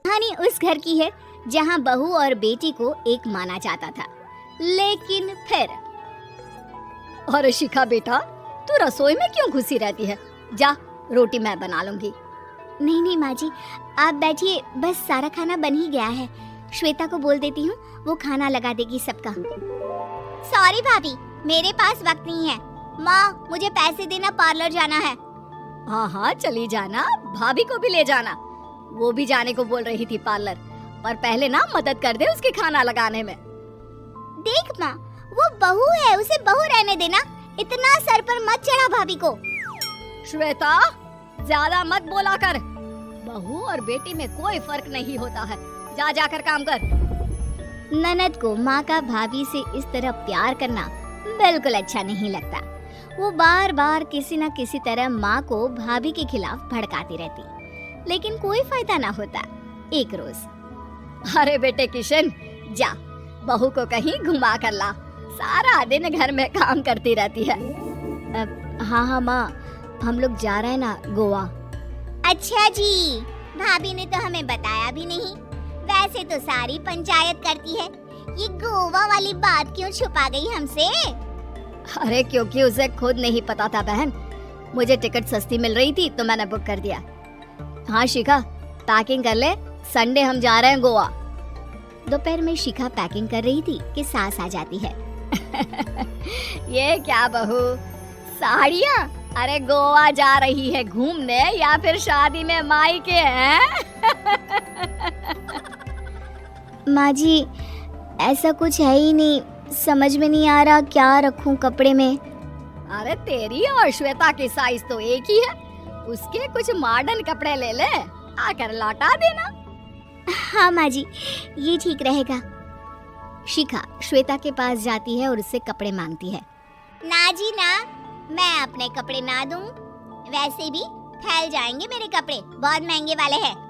कहानी उस घर की है जहाँ बहू और बेटी को एक माना जाता था, लेकिन फिर। अरे शिखा बेटा, तू रसोई में क्यों घुसी रहती है? जा, रोटी मैं बना लूंगी। नहीं नहीं माँ जी, आप बैठिए, बस सारा खाना बन ही गया है। श्वेता को बोल देती हूँ, वो खाना लगा देगी सबका। सॉरी भाभी, मेरे पास वक्त नहीं है। माँ, मुझे पैसे देना, पार्लर जाना है। हाँ हाँ चली जाना, भाभी को भी ले जाना। वो भी जाने को बोल रही थी पार्लर, पर पहले ना मदद कर दे उसके खाना लगाने में। देख माँ, वो बहू है, उसे बहू रहने देना। इतना सर पर मत चढ़ा भाभी को। श्वेता, ज्यादा मत बोला कर। बहू और बेटी में कोई फर्क नहीं होता है। जा जाकर काम कर। ननद को माँ का भाभी से इस तरह प्यार करना बिल्कुल अच्छा नहीं लगता। वो बार बार किसी न किसी तरह माँ को भाभी के खिलाफ भड़काती रहती, लेकिन कोई फायदा ना होता। एक रोज, अरे बेटे किशन, जा बहू को कहीं घुमा कर ला। सारा दिन घर में काम करती रहती है। हाँ हाँ माँ, हम लोग जा रहे हैं ना गोवा। अच्छा जी, भाभी ने तो हमें बताया भी नहीं। वैसे तो सारी पंचायत करती है, ये गोवा वाली बात क्यों छुपा गई हमसे? अरे क्योंकि उसे खुद नहीं पता था बहन। मुझे टिकट सस्ती मिल रही थी तो मैंने बुक कर दिया। हाँ शिखा, पैकिंग कर ले, संडे हम जा रहे हैं गोवा। दोपहर में शिखा पैकिंग कर रही थी कि सास आ जाती है। ये क्या बहू, साड़ियाँ? अरे गोवा जा रही है घूमने या फिर शादी में मायके हैं? माँ जी, ऐसा कुछ है ही नहीं, समझ में नहीं आ रहा क्या रखूं कपड़े में। अरे तेरी और श्वेता की साइज तो एक ही है, उसके कुछ मॉडर्न कपड़े ले ले, आकर लौटा देना। हाँ माँ जी, ये ठीक रहेगा। शिखा श्वेता के पास जाती है और उससे कपड़े मांगती है। ना जी ना, मैं अपने कपड़े ना दूं, वैसे भी फैल जाएंगे मेरे कपड़े, बहुत महंगे वाले हैं।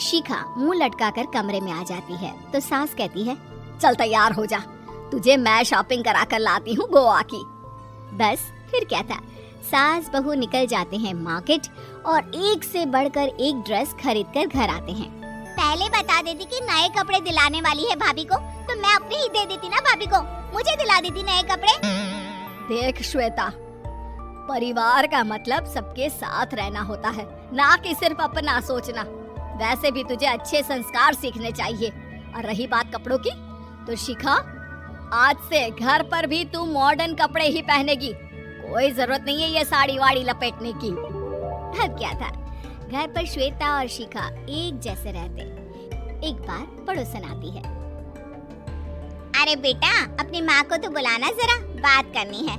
शिखा मुंह लटकाकर कमरे में आ जाती है तो सास कहती है, चल तैयार हो जा, तुझे मैं शॉपिंग करा कर लाती हूँ गोवा की। बस फिर क्या था, सास बहू निकल जाते हैं मार्केट और एक से बढ़कर एक ड्रेस खरीद कर घर आते हैं। पहले बता देती कि नए कपड़े दिलाने वाली है भाभी को, तो मैं अपने ही दे देती ना भाभी को, मुझे दिला देती नए कपड़े। देख श्वेता, परिवार का मतलब सबके साथ रहना होता है, ना कि सिर्फ अपना सोचना। वैसे भी तुझे अच्छे संस्कार सीखने चाहिए। और रही बात कपड़ों की, तो शिखा, आज से घर पर भी तू मॉडर्न कपड़े ही पहनेगी। कोई जरूरत नहीं है ये साड़ी वाड़ी लपेटने की। अब क्या था, घर पर श्वेता और शिखा एक जैसे रहते। एक बार पड़ोसन आती है। अरे बेटा, अपनी माँ को तो बुलाना जरा, बात करनी है।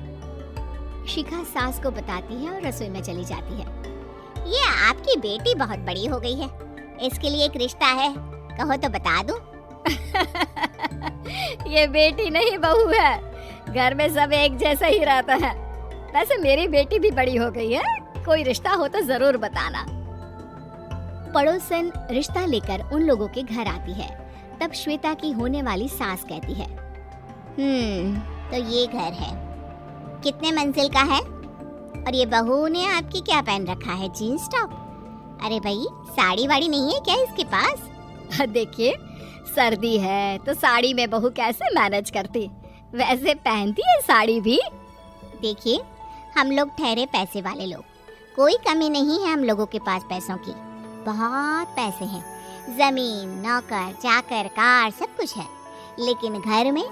शिखा सास को बताती है और रसोई में चली जाती है। ये आपकी बेटी बहुत बड़ी हो गई है, इसके लिए एक रिश्ता है, कहो तो बता दूं। ये बेटी नहीं बहू है, घर में सब एक जैसा ही रहता है। वैसे मेरी बेटी भी बड़ी हो गई है, कोई रिश्ता हो तो जरूर बताना। पड़ोसन रिश्ता लेकर उन लोगों के घर आती है। तब श्वेता की होने वाली सास कहती है, तो ये घर है, कितने मंजिल का है? और ये बहू ने आपकी क्या पहन रखा है, जीन्स टॉप? अरे भाई, साड़ी वाड़ी नहीं है क्या इसके पास? देखिए, सर्दी है तो साड़ी में बहू कैसे मैनेज करती, वैसे पहनती है साड़ी भी। देखिए, हम लोग ठहरे पैसे वाले लोग, कोई कमी नहीं है हम लोगों के पास पैसों की, बहुत पैसे हैं, जमीन, नौकर चाकर, कार, सब कुछ है, लेकिन घर में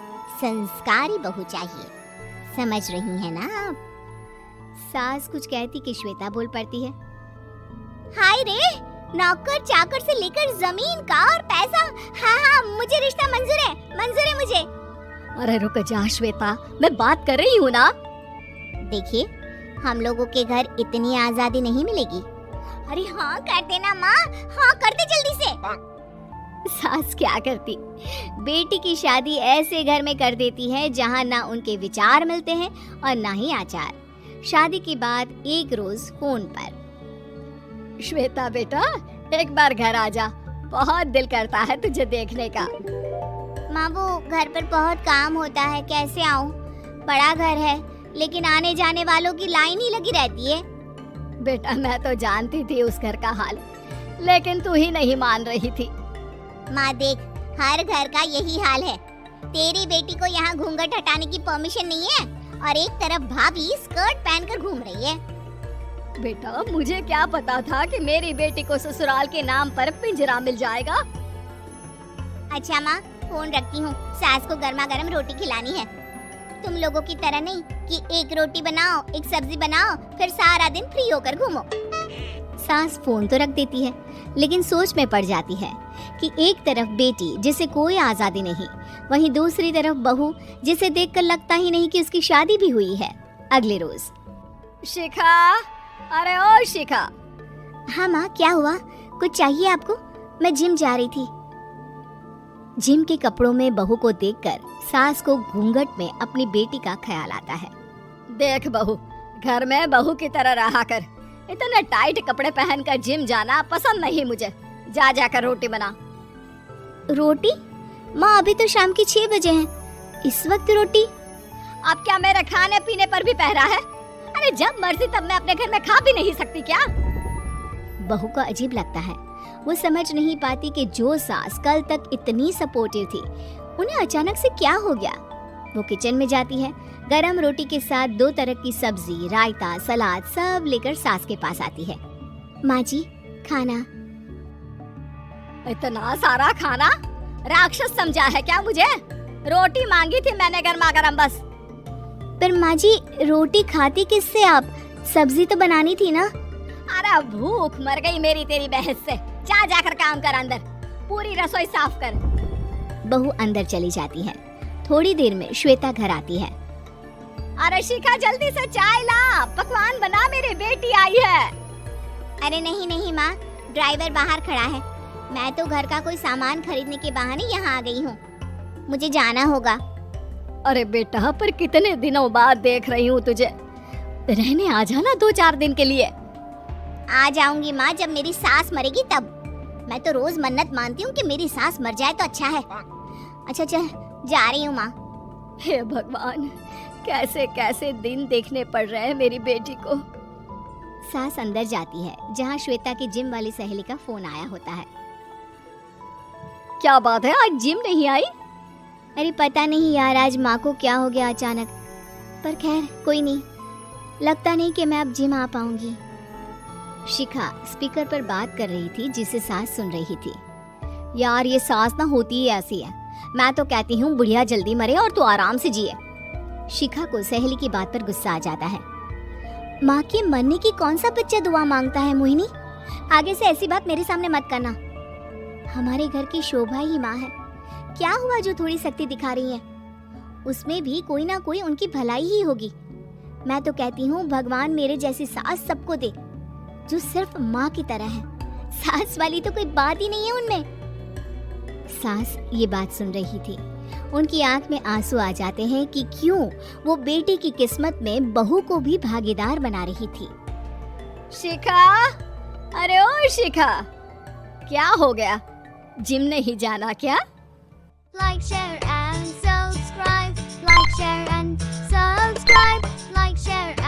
संस्कारी बहू चाहिए। समझ रही है ना आप? सास कुछ कहती कि श्वेता बोल पड़ती है, हाय रे, नौकर चाकर से लेकर जमीन, कार, पैसा, हाँ हाँ मुझे रिश्ता मंजूर है, मंजूर है मुझे। अरे रुक जा श्वेता, मैं बात कर रही हूँ ना। देखिए, हम लोगों के घर इतनी आजादी नहीं मिलेगी। अरे हाँ कर देना माँ, हाँ कर दे जल्दी से। सास क्या करती, बेटी की शादी ऐसे घर में कर देती है जहाँ ना उनके विचार मिलते हैं और ना ही आचार। शादी के बाद एक रोज फोन पर, श्वेता बेटा, एक बार घर आ जा, बहुत दिल करता है तुझे देखने का। माँ, वो घर पर बहुत काम होता है, कैसे आऊँ? बड़ा घर है, लेकिन आने जाने वालों की लाइन ही लगी रहती है। बेटा, मैं तो जानती थी उस घर का हाल, लेकिन तू ही नहीं मान रही थी। माँ देख, हर घर का यही हाल है। तेरी बेटी को यहाँ घूंघट हटाने की परमिशन नहीं है और एक तरफ भाभी स्कर्ट पहनकर घूम रही है। बेटा मुझे क्या पता था कि मेरी बेटी को ससुराल के नाम पर पिंजरा मिल जाएगा। अच्छा माँ, फोन रखती हूँ, सास को गर्मा गर्म रोटी खिलानी है। तुम लोगों की तरह नहीं कि एक रोटी बनाओ, एक सब्जी बनाओ, फिर सारा दिन फ्री होकर घूमो। सास फोन तो रख देती है, लेकिन सोच में पड़ जाती है कि एक तरफ बेटी जिसे कोई आजादी नहीं, वहीं दूसरी तरफ बहू जिसे देखकर लगता ही नहीं कि उसकी शादी भी हुई है। अगले रोज। शिखा, अरे ओ शिखा। हाँ माँ, क्या हुआ? कुछ चाहिए आपको? मैं जिम जा रही थी। जिम के कपड़ों में बहू को देखकर सास को घूंघट में अपनी बेटी का ख्याल आता है। देख बहू, घर में बहू की तरह रहा कर। इतने टाइट कपड़े पहनकर जिम जाना पसंद नहीं मुझे। जा जाकर रोटी बना। रोटी? माँ अभी तो शाम के 6 बजे हैं, इस वक्त रोटी? अब क्या मेरे खाने पीने पर भी पहरा है? अरे जब मर्जी तब मैं अपने घर में खा भी नहीं सकती क्या? बहू को अजीब लगता है। वो समझ नहीं पाती कि जो सास कल तक इतनी सपोर्टिव थी, उन्हें अचानक से क्या हो गया। वो किचन में जाती है, गरम रोटी के साथ 2 तरह की सब्जी, रायता, सलाद सब लेकर सास के पास आती है। माँ जी, खाना। इतना सारा खाना? राक्षस समझा है क्या मुझे? रोटी मांगी थी मैंने गर्मा गर्म बस। पर माँ जी, रोटी खाती किससे आप? सब्जी तो बनानी थी ना। अरे भूख मर गई मेरी तेरी बहस से। जा जाकर काम कर, अंदर पूरी रसोई साफ कर। बहू अंदर चली जाती है। थोड़ी देर में श्वेता घर आती है। अरे शिखा, जल्दी से चाय ला, पकवान बना, मेरी बेटी आई है। अरे नहीं नहीं माँ, ड्राइवर बाहर खड़ा है। मैं तो घर का कोई सामान खरीदने के बहाने यहाँ आ गई हूँ, मुझे जाना होगा। अरे बेटा, पर कितने दिनों बाद देख रही हूँ तुझे। रहने आ जाना 2-4 दिन के लिए। आ जाऊंगी माँ, जब मेरी सास मरेगी तब। मैं तो रोज मन्नत मानती हूँ कि मेरी सास मर जाए तो अच्छा है। अच्छा चल, जा रही हूँ माँ। हे भगवान, कैसे कैसे दिन देखने पड़ रहे हैं मेरी बेटी को। सास अंदर जाती है, जहाँ श्वेता की जिम वाली सहेली का फोन आया होता है। क्या बात है, आज जिम नहीं आई? अरे पता नहीं यार, आज माँ को क्या हो गया अचानक। पर खैर कोई नहीं, लगता नहीं कि मैं अब जिम आ पाऊंगी। शिखा स्पीकर पर बात कर रही थी, जिसे सास सुन रही थी। यार ये सास ना होती ही ऐसी है। मैं तो कहती हूँ बुढ़िया जल्दी मरे और तू आराम से जिए। शिखा को सहेली की बात पर गुस्सा आ जाता है। माँ के मरने की कौन सा बच्चा दुआ मांगता है मोहिनी? आगे से ऐसी बात मेरे सामने मत करना। हमारे घर की शोभा ही माँ है। क्या हुआ जो थोड़ी शक्ति दिखा रही है? उसमें भी कोई ना कोई उनकी भलाई ही होगी। मैं तो कहती हूँ भगवान मेरे जैसी सास सबको दे, जो सिर्फ माँ की तरह है। सास वाली तो कोई बात ही नहीं है उनमें। सास ये बात सुन रही थी। उनकी आंख में आंसू आ जाते हैं कि क्यों वो बेटी की किस्मत में बहू को भी भागीदार बना रही थी। शिखा, अरे ओ शिखा, क्या हो गया? जिम नहीं जाना क्या? Like, share and subscribe. Like, share and subscribe. Like, share